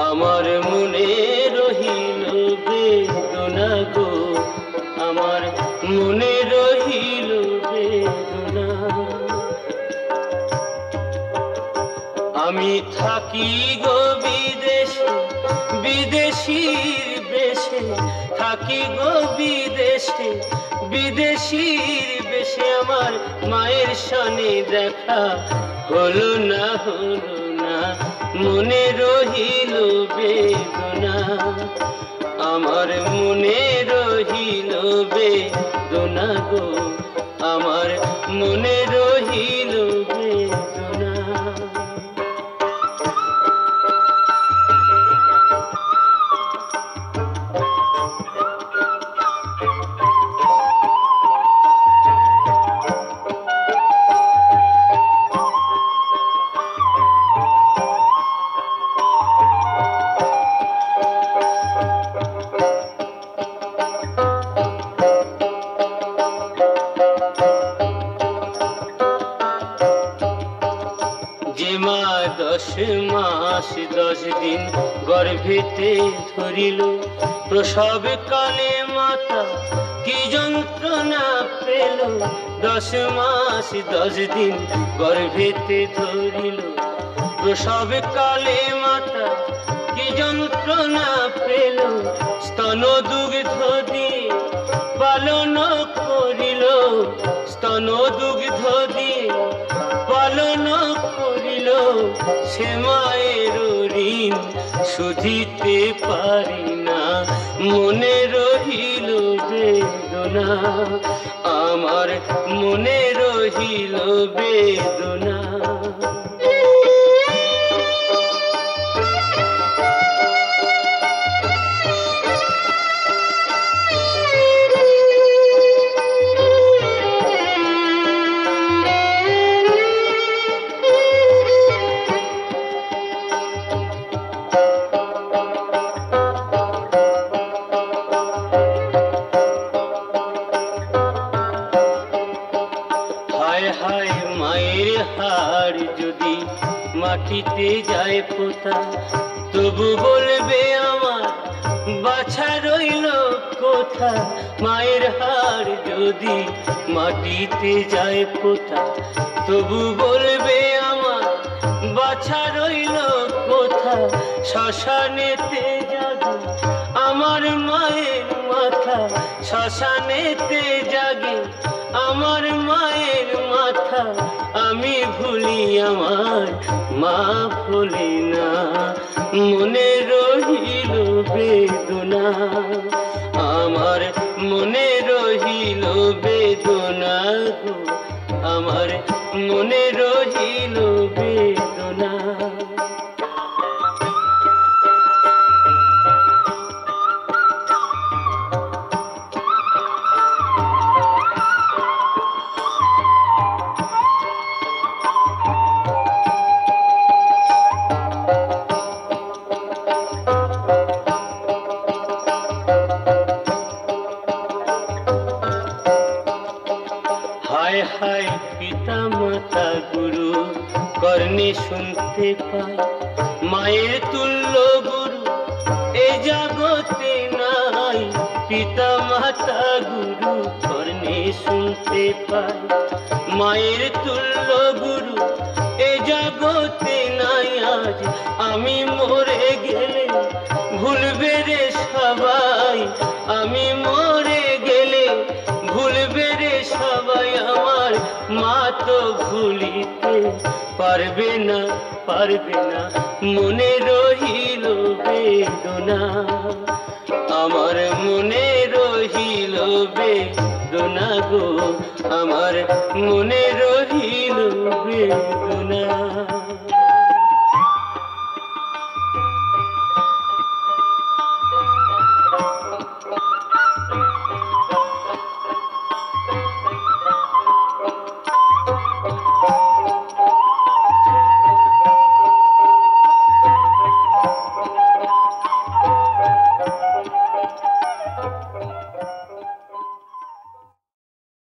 আমার মনে রহিল বেদনা গো, আমার মনে রহিল বেদনা। আমি থাকি গো বিদেশে, বিদেশির বেশে থাকি গো বিদেশে, বিদেশির বেশে আমার মায়ের সনে দেখা হলো না, হলো না, মনে রহিল বেদনা। আমার মনে রহিল বেদনা গো, আমার মনে রহিল বেদনা। যে মা 10 মাস 10 দিন গর্ভেতে ধরিল, প্রসব কালে মাতা কি যন্ত্রণা পেল। 10 মাস 10 দিন গর্ভেতে ধরিল, প্রসব কালে মাতা কি যন্ত্রণা পেল। স্তন দুগ্ধ দিয়ে পালন করিল, স্তন দুগ্ধ দিয়ে পালন করিল। সে মায়ের ঋণ শুধিতে পারি না, মনে রহিল বেদনা। আমার মনে রহিল বেদনা। হায় হায় মায়ের হাড় যদি মাটিতে যায় পোতা, তবু বলবে আমার বাছা রইল কোথা। মায়ের হাড় যদি মাটিতে যায় পোতা, তবু বলবে আমার বাছা রইল কোথা। শ্মশানেতে জাগে আমার মায়ের মাথা, শ্মশানেতে জাগে আমার মায়ের মাথা। আমি ভুলি আমার মা ভুলি না, মনে রহিল বেদনা। আমার মনে রহিল বেদনা গো, আমার মনে রহিল বেদনা। হায় হায় পিতা মাতা গুরু কর্ণে শুনতে পাই, মায়ের তুল্য গুরু এ জগতে নাই। পিতা মাতা গুরু কর্ণে শুনতে পাই, মায়ের তুল্য গুরু এ জগতে নাই। আজ আমি মরে গেলে ভুলবে রে সবাই, আমি মরে গেলে ভুলবে রে সবাই। আমার মা তো ভুলিতে পারবে না, পারবে না, মনে রহিল বেদনা। আমার মনে রহিল বেদনা গো, আমার মনে রহিল বেদনা।